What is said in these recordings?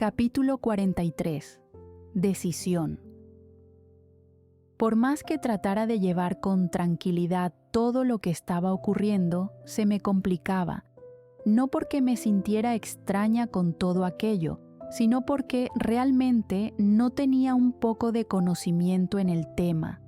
Capítulo 43. Decisión. Por más que tratara de llevar con tranquilidad todo lo que estaba ocurriendo, se me complicaba, no porque me sintiera extraña con todo aquello, sino porque realmente no tenía un poco de conocimiento en el tema.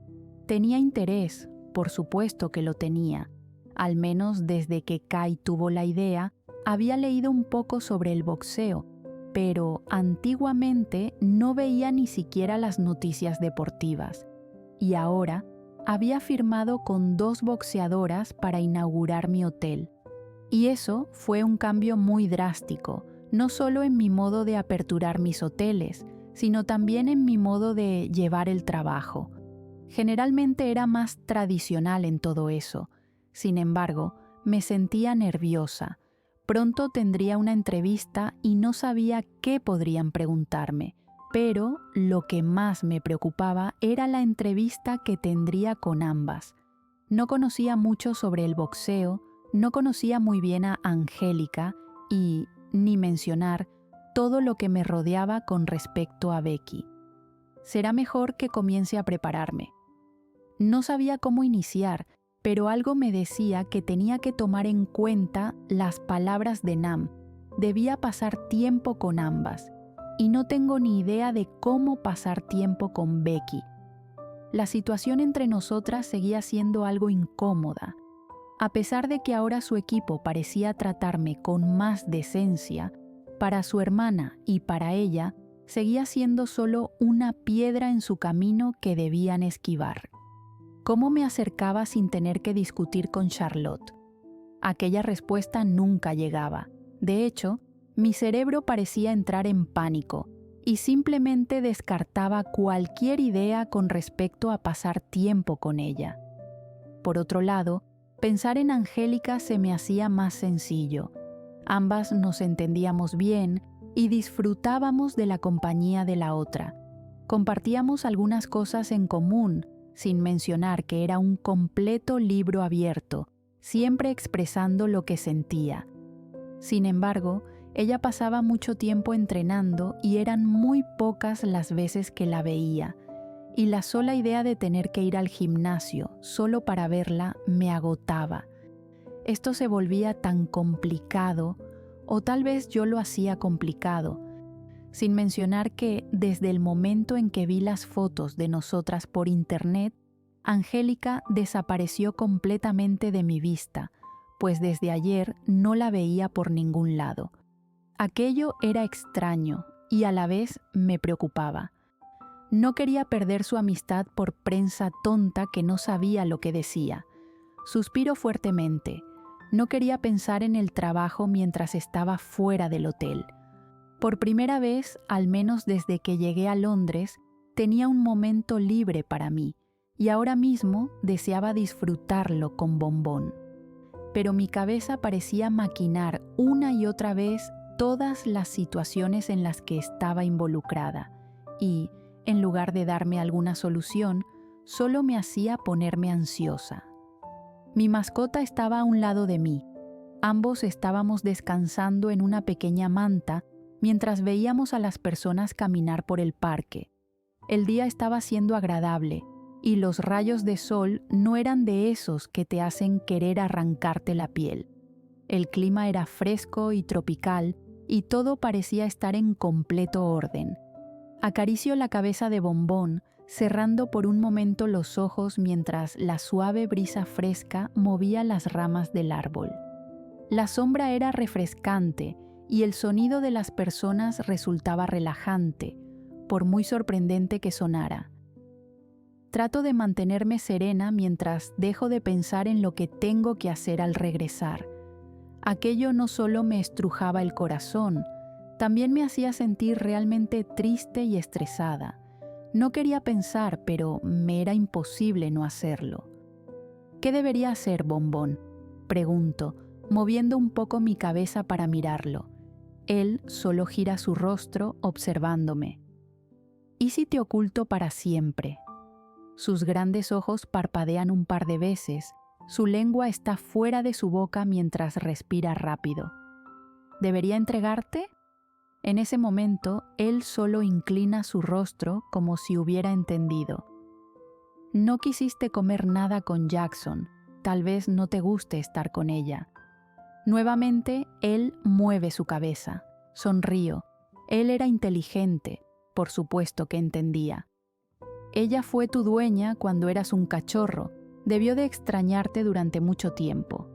Tenía interés, por supuesto que lo tenía, al menos desde que Kai tuvo la idea, había leído un poco sobre el boxeo, pero antiguamente no veía ni siquiera las noticias deportivas, y ahora había firmado con 2 boxeadoras para inaugurar mi hotel. Y eso fue un cambio muy drástico, no solo en mi modo de aperturar mis hoteles, sino también en mi modo de llevar el trabajo. Generalmente era más tradicional en todo eso. Sin embargo, me sentía nerviosa. Pronto tendría una entrevista y no sabía qué podrían preguntarme, pero lo que más me preocupaba era la entrevista que tendría con ambas. No conocía mucho sobre el boxeo, no conocía muy bien a Angélica y, ni mencionar, todo lo que me rodeaba con respecto a Becky. Será mejor que comience a prepararme. No sabía cómo iniciar, pero algo me decía que tenía que tomar en cuenta las palabras de Nam. Debía pasar tiempo con ambas, y no tengo ni idea de cómo pasar tiempo con Becky. La situación entre nosotras seguía siendo algo incómoda. A pesar de que ahora su equipo parecía tratarme con más decencia, para su hermana y para ella seguía siendo solo una piedra en su camino que debían esquivar. ¿Cómo me acercaba sin tener que discutir con Charlotte? Aquella respuesta nunca llegaba. De hecho, mi cerebro parecía entrar en pánico y simplemente descartaba cualquier idea con respecto a pasar tiempo con ella. Por otro lado, pensar en Angélica se me hacía más sencillo. Ambas nos entendíamos bien y disfrutábamos de la compañía de la otra. Compartíamos algunas cosas en común, sin mencionar que era un completo libro abierto, siempre expresando lo que sentía. Sin embargo, ella pasaba mucho tiempo entrenando y eran muy pocas las veces que la veía, y la sola idea de tener que ir al gimnasio solo para verla me agotaba. Esto se volvía tan complicado, o tal vez yo lo hacía complicado, sin mencionar que desde el momento en que vi las fotos de nosotras por internet, Angélica desapareció completamente de mi vista, pues desde ayer no la veía por ningún lado. Aquello era extraño y a la vez me preocupaba. No quería perder su amistad por prensa tonta que no sabía lo que decía. Suspiro fuertemente. No quería pensar en el trabajo mientras estaba fuera del hotel. Por primera vez, al menos desde que llegué a Londres, tenía un momento libre para mí, y ahora mismo deseaba disfrutarlo con Bombón. Pero mi cabeza parecía maquinar una y otra vez todas las situaciones en las que estaba involucrada, y, en lugar de darme alguna solución, solo me hacía ponerme ansiosa. Mi mascota estaba a un lado de mí. Ambos estábamos descansando en una pequeña manta mientras veíamos a las personas caminar por el parque. El día estaba siendo agradable y los rayos de sol no eran de esos que te hacen querer arrancarte la piel. El clima era fresco y tropical y todo parecía estar en completo orden. Acaricio la cabeza de Bombón, cerrando por un momento los ojos mientras la suave brisa fresca movía las ramas del árbol. La sombra era refrescante y el sonido de las personas resultaba relajante, por muy sorprendente que sonara. Trato de mantenerme serena mientras dejo de pensar en lo que tengo que hacer al regresar. Aquello no solo me estrujaba el corazón, también me hacía sentir realmente triste y estresada. No quería pensar, pero me era imposible no hacerlo. ¿Qué debería hacer, Bombón?, pregunto, moviendo un poco mi cabeza para mirarlo. Él solo gira su rostro observándome. ¿Y si te oculto para siempre? Sus grandes ojos parpadean un par de veces, su lengua está fuera de su boca mientras respira rápido. ¿Debería entregarte? En ese momento, él solo inclina su rostro como si hubiera entendido. No quisiste comer nada con Jackson, tal vez no te guste estar con ella. Nuevamente, él mueve su cabeza. Sonrío. Él era inteligente, por supuesto que entendía. Ella fue tu dueña cuando eras un cachorro, debió de extrañarte durante mucho tiempo.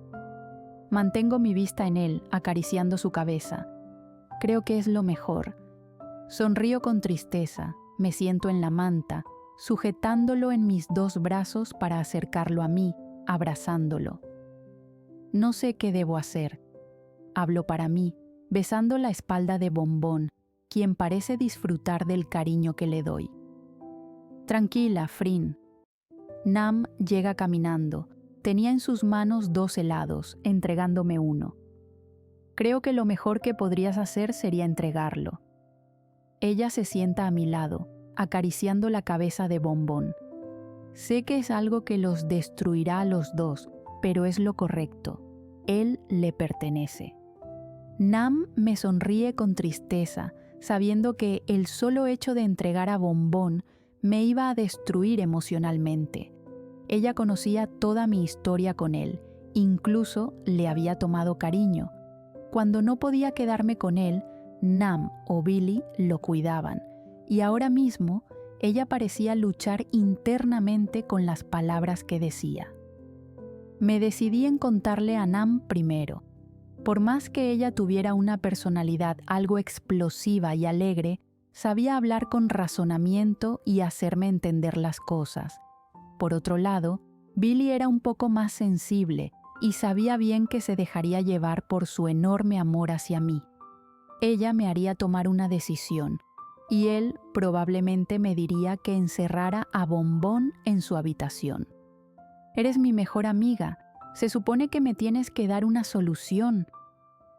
Mantengo mi vista en él, acariciando su cabeza. Creo que es lo mejor. Sonrío con tristeza, me siento en la manta, sujetándolo en mis 2 brazos para acercarlo a mí, abrazándolo. No sé qué debo hacer. Hablo para mí, besando la espalda de Bombón, quien parece disfrutar del cariño que le doy. Tranquila, Frin. Nam llega caminando. Tenía en sus manos 2 helados, entregándome uno. Creo que lo mejor que podrías hacer sería entregarlo. Ella se sienta a mi lado, acariciando la cabeza de Bombón. Sé que es algo que los destruirá a los dos, pero es lo correcto. Él le pertenece. Nam me sonríe con tristeza, sabiendo que el solo hecho de entregar a Bombón me iba a destruir emocionalmente. Ella conocía toda mi historia con él, incluso le había tomado cariño. Cuando no podía quedarme con él, Nam o Billy lo cuidaban, y ahora mismo ella parecía luchar internamente con las palabras que decía. Me decidí en contarle a Nam primero. Por más que ella tuviera una personalidad algo explosiva y alegre, sabía hablar con razonamiento y hacerme entender las cosas. Por otro lado, Billy era un poco más sensible y sabía bien que se dejaría llevar por su enorme amor hacia mí. Ella me haría tomar una decisión, y él probablemente me diría que encerrara a Bombón en su habitación. Eres mi mejor amiga, se supone que me tienes que dar una solución.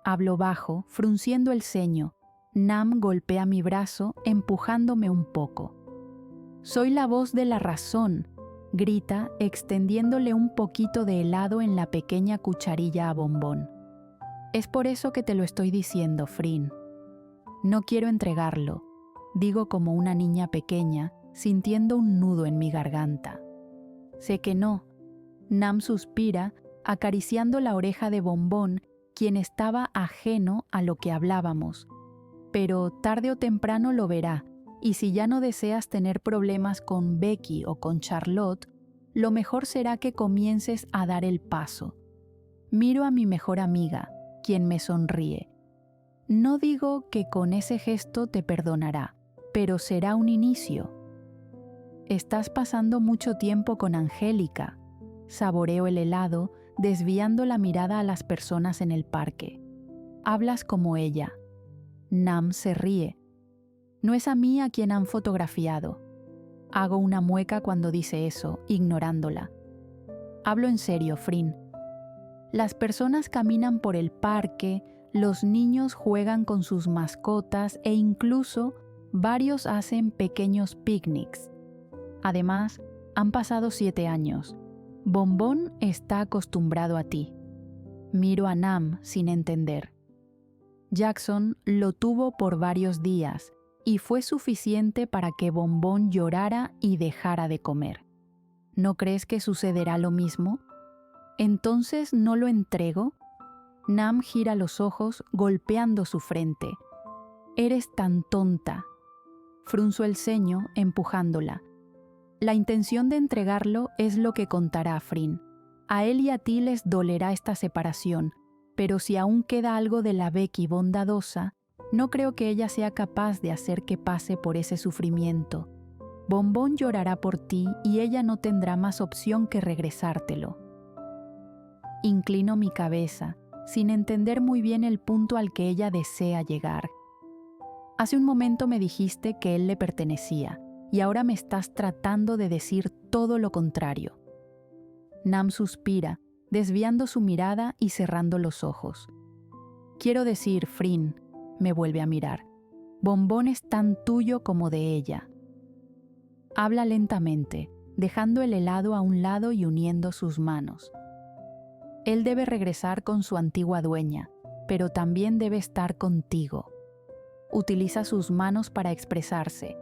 Hablo bajo, frunciendo el ceño. Nam golpea mi brazo, empujándome un poco. Soy la voz de la razón, grita, extendiéndole un poquito de helado en la pequeña cucharilla a Bombón. Es por eso que te lo estoy diciendo, Frin. No quiero entregarlo, digo como una niña pequeña, sintiendo un nudo en mi garganta. Sé que no. Nam suspira, acariciando la oreja de Bombón, quien estaba ajeno a lo que hablábamos. Pero tarde o temprano lo verá, y si ya no deseas tener problemas con Becky o con Charlotte, lo mejor será que comiences a dar el paso. Miro a mi mejor amiga, quien me sonríe. No digo que con ese gesto te perdonará, pero será un inicio. Estás pasando mucho tiempo con Angélica. Saboreo el helado, desviando la mirada a las personas en el parque. Hablas como ella. Nam se ríe. No es a mí a quien han fotografiado. Hago una mueca cuando dice eso, ignorándola. Hablo en serio, Frin. Las personas caminan por el parque, los niños juegan con sus mascotas e incluso varios hacen pequeños picnics. Además, han pasado 7 años. Bombón está acostumbrado a ti. Miro a Nam sin entender. Jackson lo tuvo por varios días y fue suficiente para que Bombón llorara y dejara de comer. ¿No crees que sucederá lo mismo? ¿Entonces no lo entrego? Nam gira los ojos golpeando su frente. Eres tan tonta. Frunzo el ceño empujándola. La intención de entregarlo es lo que contará, Frin. A él y a ti les dolerá esta separación, pero si aún queda algo de la Becky bondadosa, no creo que ella sea capaz de hacer que pase por ese sufrimiento. Bombón llorará por ti y ella no tendrá más opción que regresártelo. Inclino mi cabeza, sin entender muy bien el punto al que ella desea llegar. Hace un momento me dijiste que él le pertenecía, y ahora me estás tratando de decir todo lo contrario. Nam suspira, desviando su mirada y cerrando los ojos. Quiero decir, Frin, me vuelve a mirar. Bombón es tan tuyo como de ella. Habla lentamente, dejando el helado a un lado y uniendo sus manos. Él debe regresar con su antigua dueña, pero también debe estar contigo. utiliza sus manos para expresarse.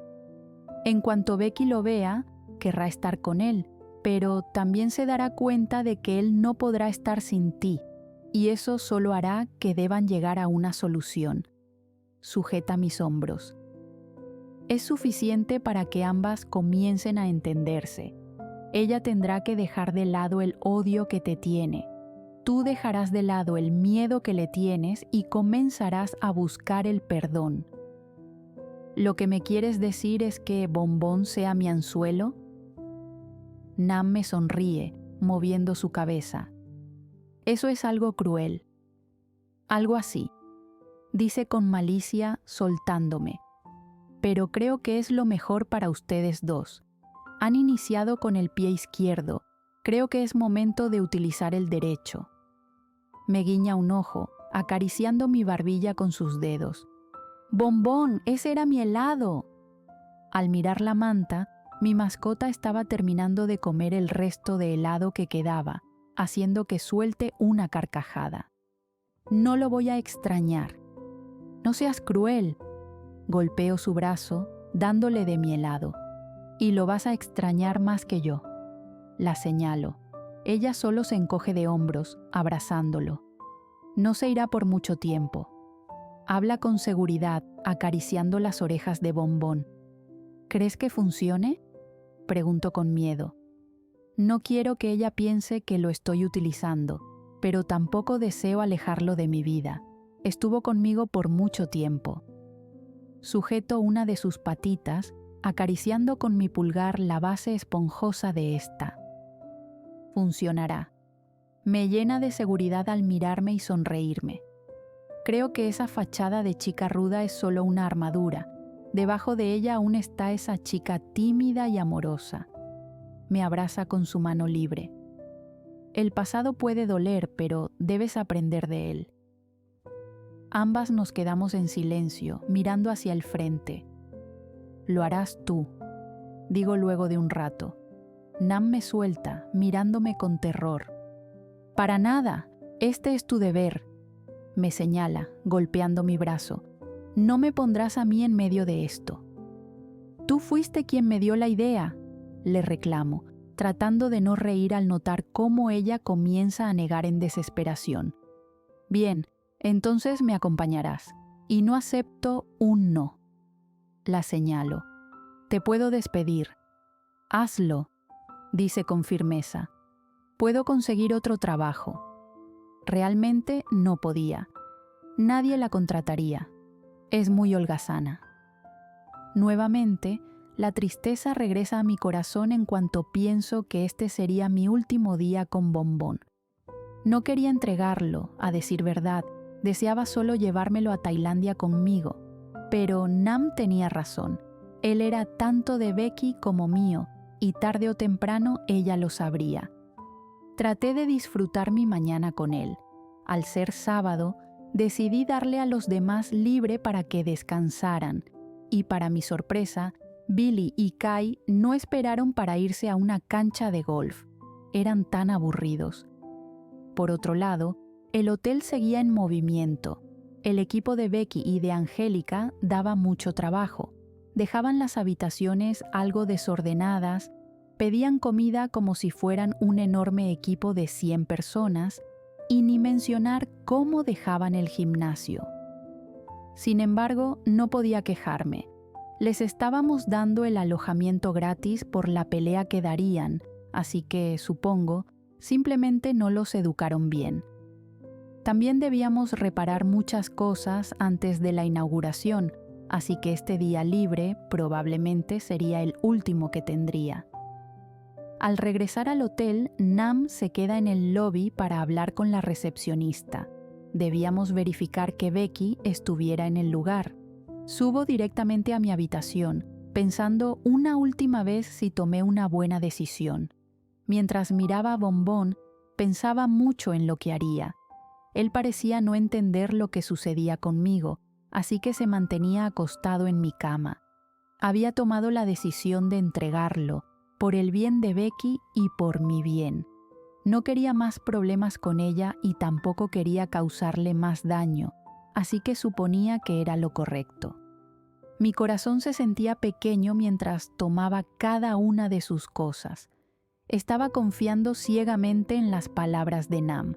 En cuanto Becky lo vea, querrá estar con él, pero también se dará cuenta de que él no podrá estar sin ti, y eso solo hará que deban llegar a una solución. Sujeta mis hombros. Es suficiente para que ambas comiencen a entenderse. Ella tendrá que dejar de lado el odio que te tiene. Tú dejarás de lado el miedo que le tienes y comenzarás a buscar el perdón. ¿Lo que me quieres decir es que Bombón sea mi anzuelo? Nam me sonríe, moviendo su cabeza. Eso es algo cruel. Algo así, dice con malicia, soltándome. Pero creo que es lo mejor para ustedes dos. Han iniciado con el pie izquierdo. Creo que es momento de utilizar el derecho. Me guiña un ojo, acariciando mi barbilla con sus dedos. ¡Bombón, ese era mi helado! Al mirar la manta, mi mascota estaba terminando de comer el resto de helado que quedaba, haciendo que suelte una carcajada. No lo voy a extrañar. No seas cruel. Golpeo su brazo, dándole de mi helado. Y lo vas a extrañar más que yo. La señalo. Ella solo se encoge de hombros, abrazándolo. No se irá por mucho tiempo. Habla con seguridad, acariciando las orejas de Bombón. ¿Crees que funcione? Pregunto con miedo. No quiero que ella piense que lo estoy utilizando, pero tampoco deseo alejarlo de mi vida. Estuvo conmigo por mucho tiempo. Sujeto una de sus patitas, acariciando con mi pulgar la base esponjosa de esta. Funcionará. Me llena de seguridad al mirarme y sonreírme. Creo que esa fachada de chica ruda es solo una armadura. Debajo de ella aún está esa chica tímida y amorosa. Me abraza con su mano libre. El pasado puede doler, pero debes aprender de él. Ambas nos quedamos en silencio, mirando hacia el frente. Lo harás tú, digo luego de un rato. Nam me suelta, mirándome con terror. Para nada, este es tu deber, me señala, golpeando mi brazo. No me pondrás a mí en medio de esto. Tú fuiste quien me dio la idea, le reclamo, tratando de no reír al notar cómo ella comienza a negar en desesperación. Bien, entonces me acompañarás, y no acepto un no. La señalo. Te puedo despedir. Hazlo, dice con firmeza. Puedo conseguir otro trabajo. Realmente no podía. Nadie la contrataría. Es muy holgazana. Nuevamente, la tristeza regresa a mi corazón en cuanto pienso que este sería mi último día con Bombón. No quería entregarlo, a decir verdad, deseaba solo llevármelo a Tailandia conmigo, pero Nam tenía razón. Él era tanto de Becky como mío, y tarde o temprano ella lo sabría. Traté de disfrutar mi mañana con él. Al ser sábado, decidí darle a los demás libre para que descansaran, y para mi sorpresa, Billy y Kai no esperaron para irse a una cancha de golf. Eran tan aburridos. Por otro lado, el hotel seguía en movimiento. El equipo de Becky y de Angélica daba mucho trabajo. Dejaban las habitaciones algo desordenadas, pedían comida como si fueran un enorme equipo de 100 personas, y ni mencionar cómo dejaban el gimnasio. Sin embargo, no podía quejarme. Les estábamos dando el alojamiento gratis por la pelea que darían, así que, supongo, simplemente no los educaron bien. También debíamos reparar muchas cosas antes de la inauguración, así que este día libre probablemente sería el último que tendría. Al regresar al hotel, Nam se queda en el lobby para hablar con la recepcionista. Debíamos verificar que Becky estuviera en el lugar. Subo directamente a mi habitación, pensando una última vez si tomé una buena decisión. Mientras miraba a Bombón, pensaba mucho en lo que haría. Él parecía no entender lo que sucedía conmigo, así que se mantenía acostado en mi cama. Había tomado la decisión de entregarlo, por el bien de Becky y por mi bien. No quería más problemas con ella y tampoco quería causarle más daño, así que suponía que era lo correcto. Mi corazón se sentía pequeño mientras tomaba cada una de sus cosas. Estaba confiando ciegamente en las palabras de Nam.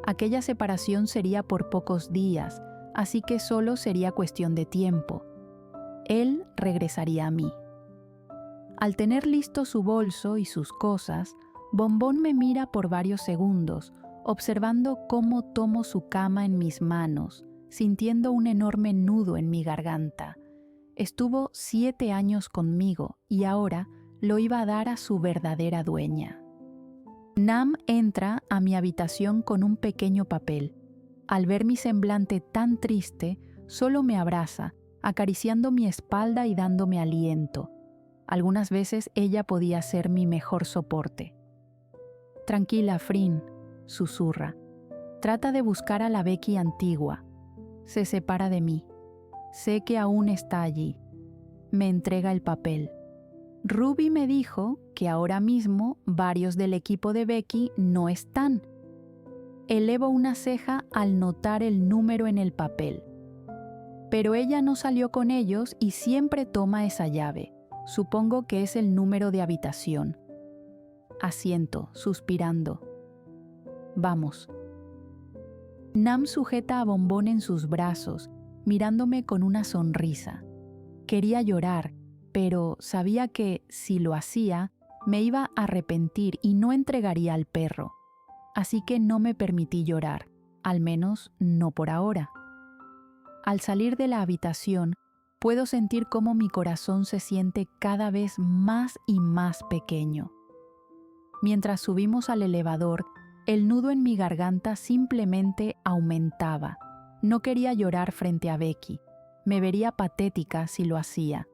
Aquella separación sería por pocos días, así que solo sería cuestión de tiempo. Él regresaría a mí. Al tener listo su bolso y sus cosas, Bombón me mira por varios segundos, observando cómo tomo su cama en mis manos, sintiendo un enorme nudo en mi garganta. Estuvo 7 años conmigo y ahora lo iba a dar a su verdadera dueña. Nam entra a mi habitación con un pequeño papel. Al ver mi semblante tan triste, solo me abraza, acariciando mi espalda y dándome aliento. Algunas veces ella podía ser mi mejor soporte. «Tranquila, Frin», susurra. Trata de buscar a la Becky antigua. Se separa de mí. Sé que aún está allí. Me entrega el papel. Ruby me dijo que ahora mismo varios del equipo de Becky no están. Elevo una ceja al notar el número en el papel. Pero ella no salió con ellos y siempre toma esa llave. Supongo que es el número de habitación. Asiento, suspirando. Vamos. Nam sujeta a Bombón en sus brazos, mirándome con una sonrisa. Quería llorar, pero sabía que, si lo hacía, me iba a arrepentir y no entregaría al perro. Así que no me permití llorar, al menos no por ahora. Al salir de la habitación, puedo sentir cómo mi corazón se siente cada vez más y más pequeño. Mientras subimos al elevador, el nudo en mi garganta simplemente aumentaba. No quería llorar frente a Becky. Me vería patética si lo hacía.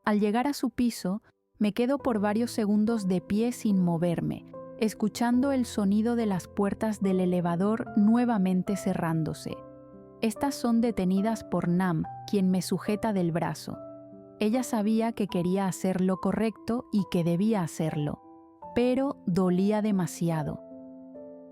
Al llegar a su piso, me quedo por varios segundos de pie sin moverme, escuchando el sonido de las puertas del elevador nuevamente cerrándose. Estas son detenidas por Nam, quien me sujeta del brazo. Ella sabía que quería hacer lo correcto y que debía hacerlo, pero dolía demasiado.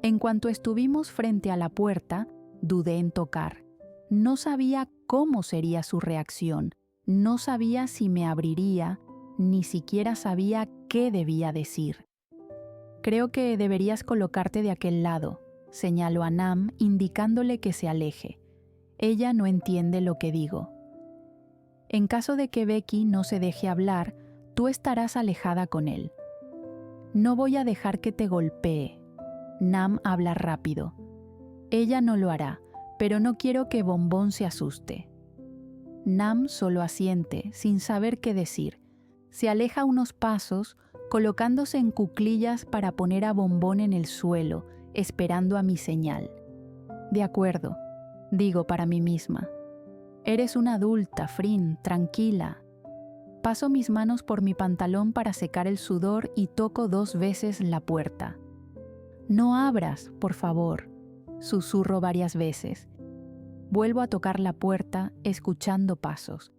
En cuanto estuvimos frente a la puerta, dudé en tocar. No sabía cómo sería su reacción, no sabía si me abriría, ni siquiera sabía qué debía decir. «Creo que deberías colocarte de aquel lado», señaló a Nam, indicándole que se aleje. Ella no entiende lo que digo. «En caso de que Becky no se deje hablar, tú estarás alejada con él. No voy a dejar que te golpee». Nam habla rápido. «Ella no lo hará, pero no quiero que Bombón se asuste». Nam solo asiente, sin saber qué decir. Se aleja unos pasos, colocándose en cuclillas para poner a Bombón en el suelo, esperando a mi señal. «De acuerdo», digo para mí misma. «Eres una adulta, Frin, tranquila». Paso mis manos por mi pantalón para secar el sudor y toco 2 veces la puerta. «No abras, por favor», susurro varias veces. Vuelvo a tocar la puerta, escuchando pasos.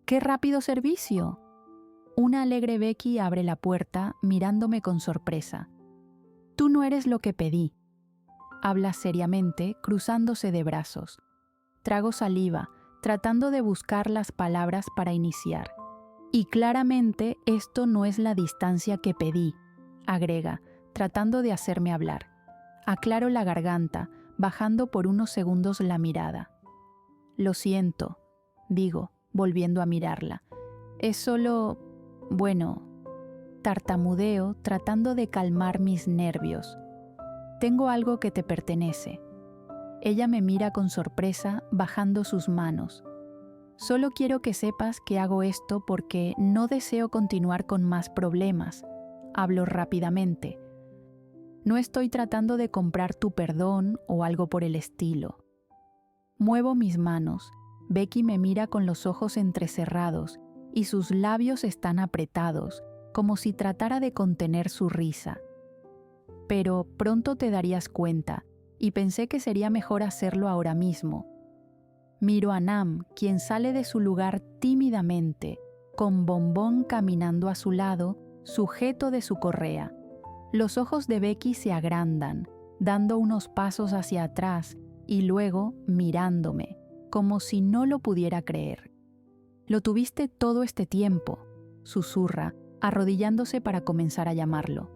«¡Qué rápido servicio!». Una alegre Becky abre la puerta, mirándome con sorpresa. «Tú no eres lo que pedí», habla seriamente, cruzándose de brazos. Trago saliva, tratando de buscar las palabras para iniciar. «Y claramente esto no es la distancia que pedí», agrega, tratando de hacerme hablar. Aclaro la garganta, bajando por unos segundos la mirada. «Lo siento», digo, volviendo a mirarla. «Es solo... bueno...». Tartamudeo, tratando de calmar mis nervios. «Tengo algo que te pertenece». Ella me mira con sorpresa, bajando sus manos. «Solo quiero que sepas que hago esto porque no deseo continuar con más problemas». Hablo rápidamente. «No estoy tratando de comprar tu perdón o algo por el estilo». Muevo mis manos. Becky me mira con los ojos entrecerrados y sus labios están apretados, como si tratara de contener su risa. «Pero pronto te darías cuenta, y pensé que sería mejor hacerlo ahora mismo». Miro a Nam, quien sale de su lugar tímidamente, con Bombón caminando a su lado, sujeto de su correa. Los ojos de Becky se agrandan, dando unos pasos hacia atrás y luego mirándome, como si no lo pudiera creer. Lo tuviste todo este tiempo, susurra, arrodillándose para comenzar a llamarlo.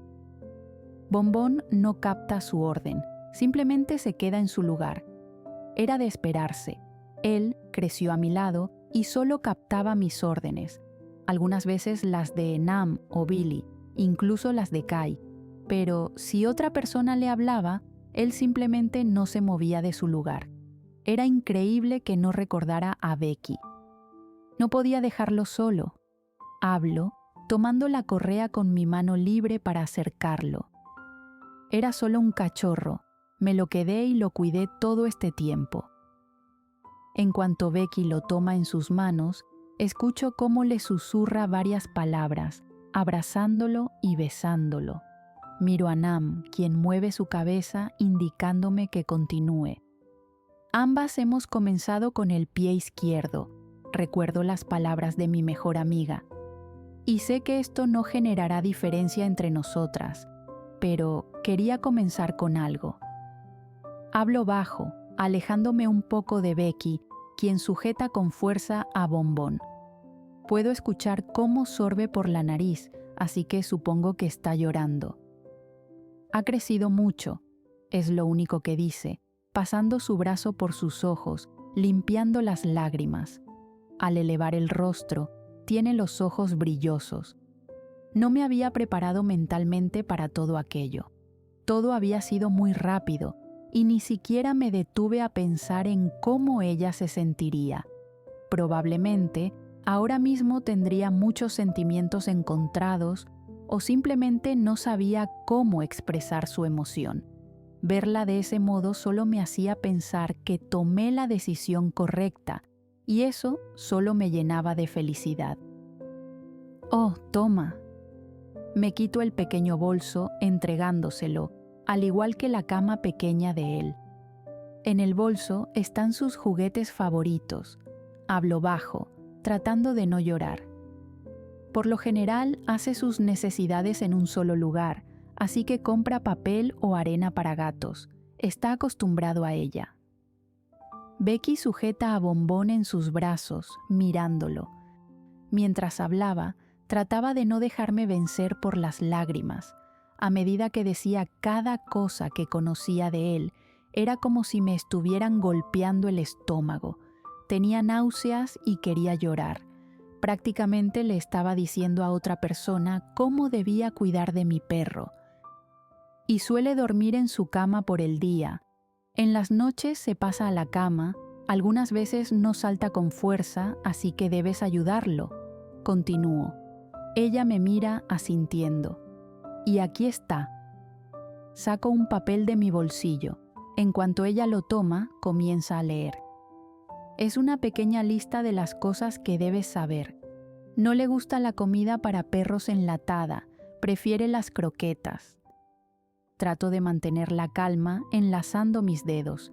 Bombón no capta su orden, simplemente se queda en su lugar. Era de esperarse. Él creció a mi lado y solo captaba mis órdenes, algunas veces las de Nam o Billy, incluso las de Kai, pero si otra persona le hablaba, él simplemente no se movía de su lugar. Era increíble que no recordara a Becky. No podía dejarlo solo. Hablo, tomando la correa con mi mano libre para acercarlo. Era solo un cachorro, me lo quedé y lo cuidé todo este tiempo. En cuanto Becky lo toma en sus manos, escucho cómo le susurra varias palabras, abrazándolo y besándolo. Miro a Nam, quien mueve su cabeza indicándome que continúe. Ambas hemos comenzado con el pie izquierdo, recuerdo las palabras de mi mejor amiga. Y sé que esto no generará diferencia entre nosotras, pero quería comenzar con algo. Hablo bajo, alejándome un poco de Becky, quien sujeta con fuerza a Bombón. Puedo escuchar cómo sorbe por la nariz, así que supongo que está llorando. Ha crecido mucho, es lo único que dice, pasando su brazo por sus ojos, limpiando las lágrimas. Al elevar el rostro, tiene los ojos brillosos. No me había preparado mentalmente para todo aquello. Todo había sido muy rápido y ni siquiera me detuve a pensar en cómo ella se sentiría. Probablemente, ahora mismo tendría muchos sentimientos encontrados o simplemente no sabía cómo expresar su emoción. Verla de ese modo solo me hacía pensar que tomé la decisión correcta y eso solo me llenaba de felicidad. «Oh, toma». Me quito el pequeño bolso entregándoselo, al igual que la cama pequeña de él. En el bolso están sus juguetes favoritos. Hablo bajo, tratando de no llorar. Por lo general hace sus necesidades en un solo lugar, así que compra papel o arena para gatos. Está acostumbrado a ella. Becky sujeta a Bombón en sus brazos, mirándolo. Mientras hablaba, trataba de no dejarme vencer por las lágrimas. A medida que decía cada cosa que conocía de él, era como si me estuvieran golpeando el estómago. Tenía náuseas y quería llorar. Prácticamente le estaba diciendo a otra persona cómo debía cuidar de mi perro. Y suele dormir en su cama por el día. En las noches se pasa a la cama, algunas veces no salta con fuerza, así que debes ayudarlo. Continúo. Ella me mira asintiendo. Y aquí está. Saco un papel de mi bolsillo. En cuanto ella lo toma, comienza a leer. Es una pequeña lista de las cosas que debes saber. No le gusta la comida para perros enlatada, prefiere las croquetas. Trato de mantener la calma enlazando mis dedos.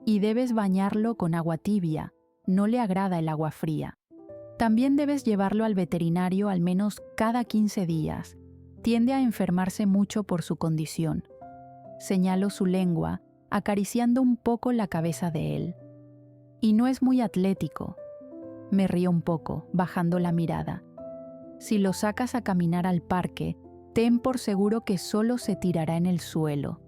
Y debes bañarlo con agua tibia, no le agrada el agua fría. También debes llevarlo al veterinario al menos cada 15 días. Tiende a enfermarse mucho por su condición. Señalo su lengua, acariciando un poco la cabeza de él. Y no es muy atlético. Me río un poco, bajando la mirada. Si lo sacas a caminar al parque, ten por seguro que solo se tirará en el suelo.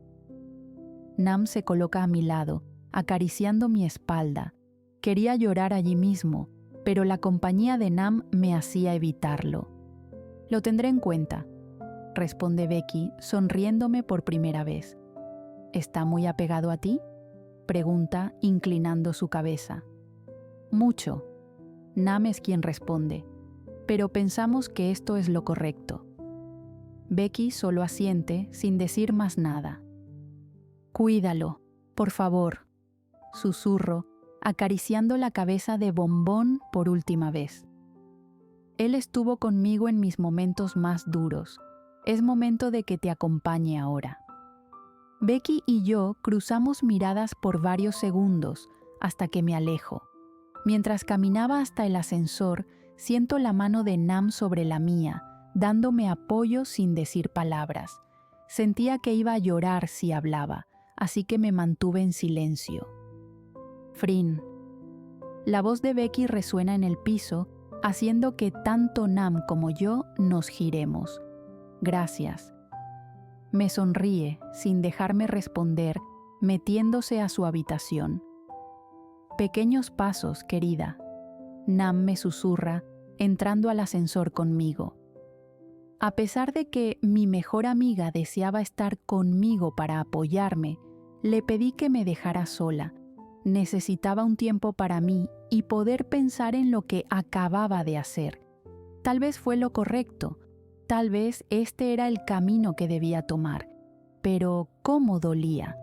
Nam se coloca a mi lado, acariciando mi espalda. Quería llorar allí mismo, pero la compañía de Nam me hacía evitarlo. Lo tendré en cuenta, responde Becky, sonriéndome por primera vez. ¿Está muy apegado a ti?, pregunta, inclinando su cabeza. Mucho. Nam es quien responde, pero pensamos que esto es lo correcto. Becky solo asiente sin decir más nada. Cuídalo, por favor, susurro, acariciando la cabeza de Bombón por última vez. Él estuvo conmigo en mis momentos más duros. Es momento de que te acompañe ahora. Becky y yo cruzamos miradas por varios segundos hasta que me alejo. Mientras caminaba hasta el ascensor, siento la mano de Nam sobre la mía, dándome apoyo sin decir palabras. Sentía que iba a llorar si hablaba, así que me mantuve en silencio. Frin. La voz de Becky resuena en el piso, haciendo que tanto Nam como yo nos giremos. Gracias. Me sonríe, sin dejarme responder, metiéndose a su habitación. Pequeños pasos, querida. Nam me susurra, entrando al ascensor conmigo. A pesar de que mi mejor amiga deseaba estar conmigo para apoyarme, le pedí que me dejara sola. Necesitaba un tiempo para mí y poder pensar en lo que acababa de hacer. Tal vez fue lo correcto, tal vez este era el camino que debía tomar, pero ¿cómo dolía?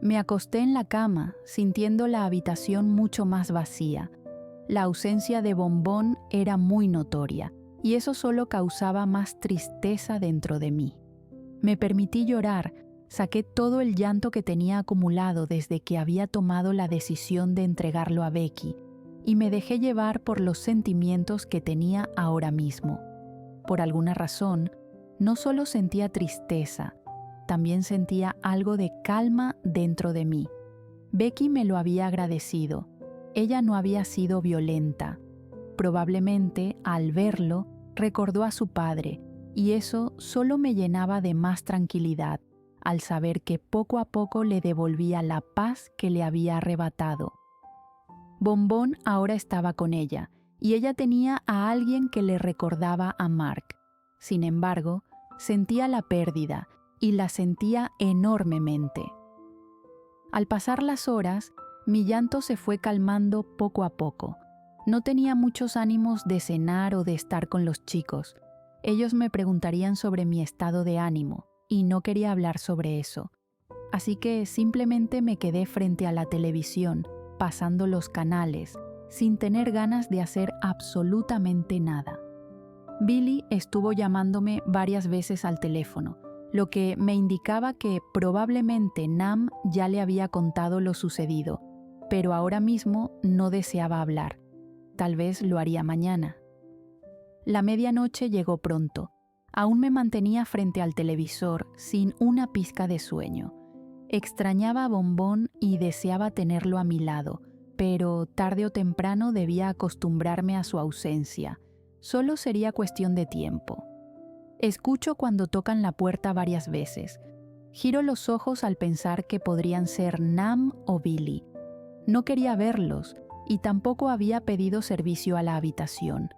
Me acosté en la cama, sintiendo la habitación mucho más vacía. La ausencia de Bombón era muy notoria, y eso solo causaba más tristeza dentro de mí. Me permití llorar, saqué todo el llanto que tenía acumulado desde que había tomado la decisión de entregarlo a Becky, y me dejé llevar por los sentimientos que tenía ahora mismo. Por alguna razón, no solo sentía tristeza, también sentía algo de calma dentro de mí. Becky me lo había agradecido. Ella no había sido violenta. Probablemente, al verlo, recordó a su padre, y eso solo me llenaba de más tranquilidad, al saber que poco a poco le devolvía la paz que le había arrebatado. Bombón ahora estaba con ella, y ella tenía a alguien que le recordaba a Mark. Sin embargo, sentía la pérdida, y la sentía enormemente. Al pasar las horas, mi llanto se fue calmando poco a poco. No tenía muchos ánimos de cenar o de estar con los chicos. Ellos me preguntarían sobre mi estado de ánimo, y no quería hablar sobre eso. Así que simplemente me quedé frente a la televisión, pasando los canales, sin tener ganas de hacer absolutamente nada. Billy estuvo llamándome varias veces al teléfono, lo que me indicaba que probablemente Nam ya le había contado lo sucedido, pero ahora mismo no deseaba hablar. Tal vez lo haría mañana. La medianoche llegó pronto. Aún me mantenía frente al televisor, sin una pizca de sueño. Extrañaba a Bombón y deseaba tenerlo a mi lado, pero tarde o temprano debía acostumbrarme a su ausencia. Solo sería cuestión de tiempo. Escucho cuando tocan la puerta varias veces. Giro los ojos al pensar que podrían ser Nam o Billy. No quería verlos y tampoco había pedido servicio a la habitación.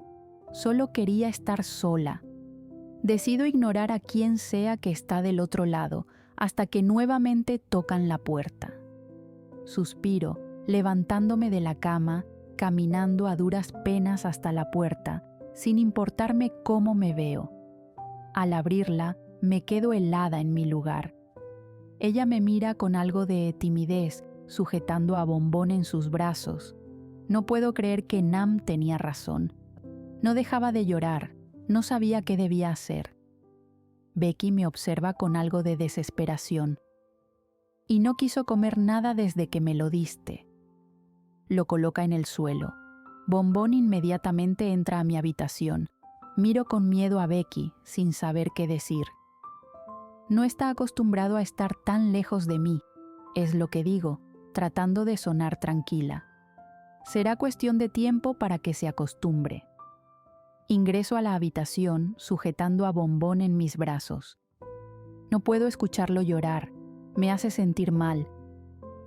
Solo quería estar sola. Decido ignorar a quien sea que está del otro lado hasta que nuevamente tocan la puerta. Suspiro, levantándome de la cama, caminando a duras penas hasta la puerta, sin importarme cómo me veo. Al abrirla, me quedo helada en mi lugar. Ella me mira con algo de timidez, sujetando a Bombón en sus brazos. No puedo creer que Nam tenía razón. No dejaba de llorar, no sabía qué debía hacer. Becky me observa con algo de desesperación. Y no quiso comer nada desde que me lo diste. Lo coloca en el suelo. Bombón inmediatamente entra a mi habitación. Miro con miedo a Becky, sin saber qué decir. No está acostumbrado a estar tan lejos de mí, es lo que digo, tratando de sonar tranquila. Será cuestión de tiempo para que se acostumbre. Ingreso a la habitación, sujetando a Bombón en mis brazos. No puedo escucharlo llorar, me hace sentir mal.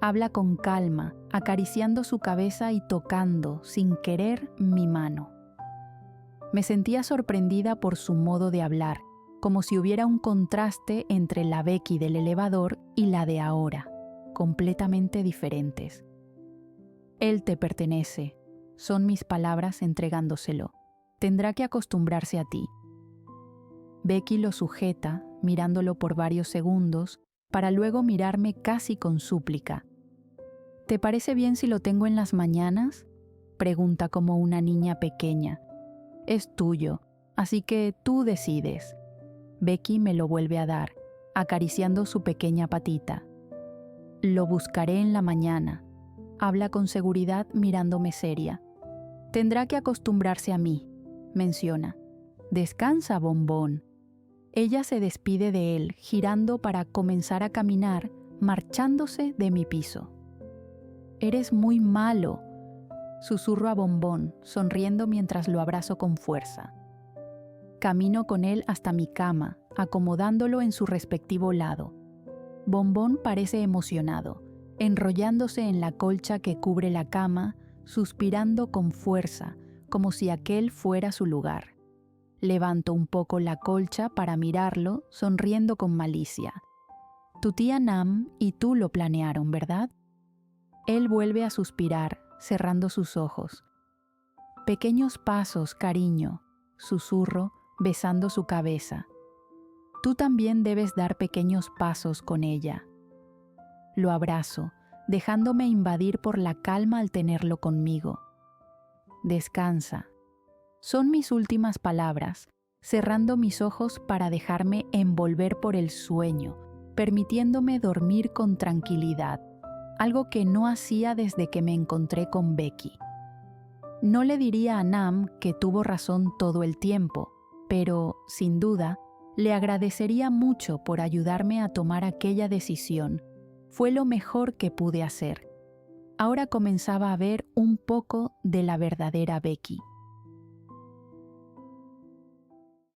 Habla con calma, acariciando su cabeza y tocando, sin querer, mi mano. Me sentía sorprendida por su modo de hablar, como si hubiera un contraste entre la Becky del elevador y la de ahora, completamente diferentes. Él te pertenece, son mis palabras entregándoselo. Tendrá que acostumbrarse a ti. Becky lo sujeta, mirándolo por varios segundos, para luego mirarme casi con súplica. ¿Te parece bien si lo tengo en las mañanas?, pregunta como una niña pequeña. Es tuyo, así que tú decides. Becky me lo vuelve a dar, acariciando su pequeña patita. Lo buscaré en la mañana. Habla con seguridad mirándome seria. Tendrá que acostumbrarse a mí, menciona. Descansa, Bombón. Ella se despide de él, girando para comenzar a caminar, marchándose de mi piso. Eres muy malo. susurro a Bombón, sonriendo mientras lo abrazo con fuerza. Camino con él hasta mi cama, acomodándolo en su respectivo lado. Bombón parece emocionado, enrollándose en la colcha que cubre la cama, suspirando con fuerza, como si aquel fuera su lugar. Levanto un poco la colcha para mirarlo, sonriendo con malicia. Tu tía Nam y tú lo planearon, ¿verdad? Él vuelve a suspirar, cerrando sus ojos. Pequeños pasos, cariño, susurro, besando su cabeza. Tú también debes dar pequeños pasos con ella. Lo abrazo, dejándome invadir por la calma al tenerlo conmigo. Descansa. Son mis últimas palabras, cerrando mis ojos para dejarme envolver por el sueño, permitiéndome dormir con tranquilidad, algo que no hacía desde que me encontré con Becky. No le diría a Nam que tuvo razón todo el tiempo, pero, sin duda, le agradecería mucho por ayudarme a tomar aquella decisión. Fue lo mejor que pude hacer. Ahora comenzaba a ver un poco de la verdadera Becky.